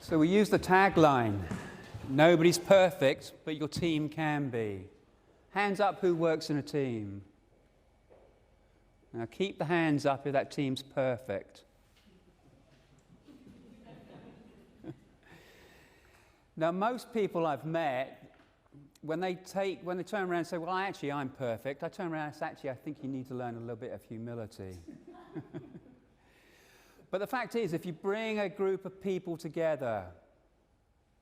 So we use the tagline, nobody's perfect, but your team can be. Hands up who works in a team. Now keep the hands up if that team's perfect. Now most people I've met, when they turn around and say, well, I'm perfect, I turn around and say, actually, I think you need to learn a little bit of humility. But the fact is, if you bring a group of people together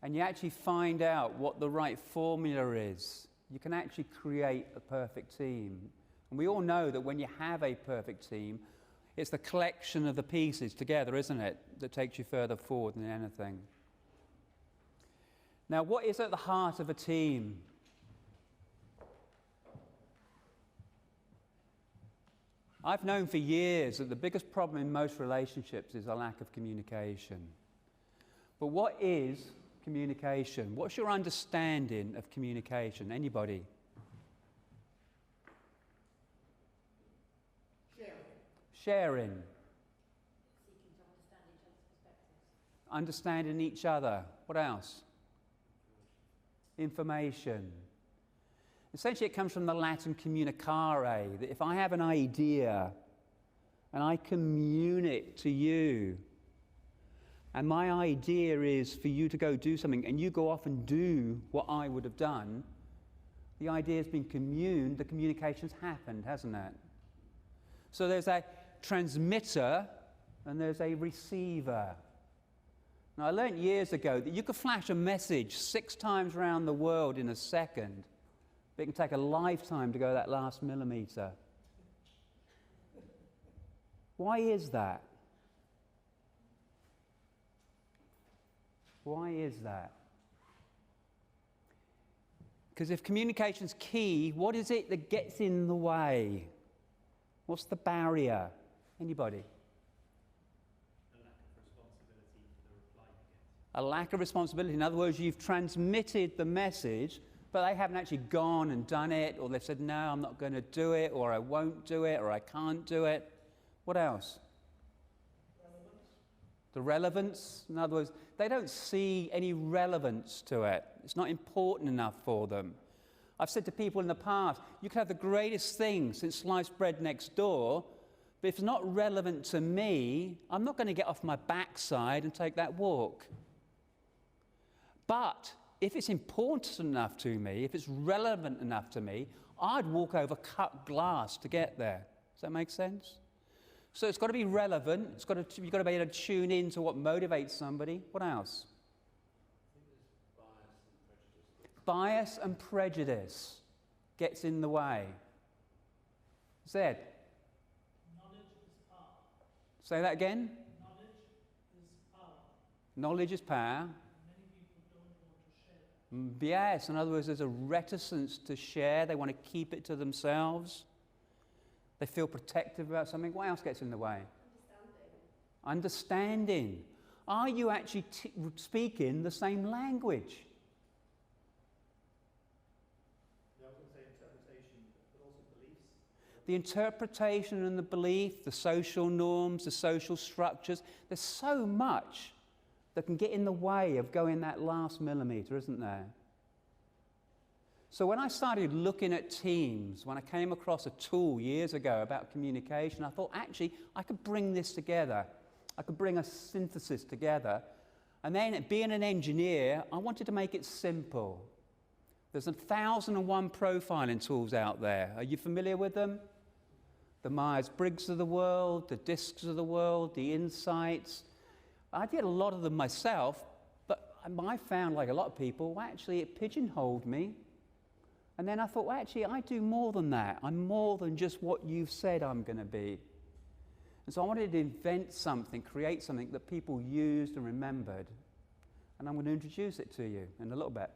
and you actually find out what the right formula is, you can actually create a perfect team. And we all know that when you have a perfect team, it's the collection of the pieces together, isn't it, that takes you further forward than anything. Now, what is at the heart of a team? I've known for years that the biggest problem in most relationships is a lack of communication. But what is communication? What's your understanding of communication? Anybody? Sharing. Seeking to understand each other's perspectives. Understanding each other. What else? Information. Essentially, it comes from the Latin communicare, that if I have an idea and I communicate it to you, and my idea is for you to go do something, and you go off and do what I would have done, the idea has been communed, the communication's happened, hasn't it? So there's a transmitter and there's a receiver. Now, I learned years ago that you could flash a message 6 times around the world in a second, but it can take a lifetime to go that last millimeter. Why is that? Why is that? Because if communication's key, what is it that gets in the way? What's the barrier? Anybody? A lack of responsibility. In other words, you've transmitted the message, but they haven't actually gone and done it, or they've said, no, I'm not going to do it, or I won't do it, or I can't do it. What else? The relevance. In other words, they don't see any relevance to it. It's not important enough for them. I've said to people in the past, you can have the greatest thing since sliced bread next door, but if it's not relevant to me, I'm not going to get off my backside and take that walk. But if it's important enough to me, if it's relevant enough to me, I'd walk over cut glass to get there. Does that make sense? So it's got to be relevant. You've got to be able to tune in to what motivates somebody. What else? Bias and prejudice gets in the way. Zed? Knowledge is power. Say that again? Knowledge is power. Knowledge is power. Many people don't want to share. Yes, in other words, there's a reticence to share. They want to keep it to themselves. They feel protective about something. What else gets in the way? Understanding. Are you actually speaking the same language? I was going to say interpretation, but also beliefs. The interpretation and the belief, the social norms, the social structures. There's so much that can get in the way of going that last millimeter, isn't there? So when I started looking at teams, when I came across a tool years ago about communication, I thought, actually, I could bring this together. I could bring a synthesis together. And then, being an engineer, I wanted to make it simple. There's 1,001 profiling tools out there. Are you familiar with them? The Myers-Briggs of the world, the DISCs of the world, the Insights. I did a lot of them myself, but I found, like a lot of people, actually it pigeonholed me. And then I thought, well, actually, I do more than that. I'm more than just what you've said I'm going to be. And so I wanted to invent something, create something that people used and remembered. And I'm going to introduce it to you in a little bit.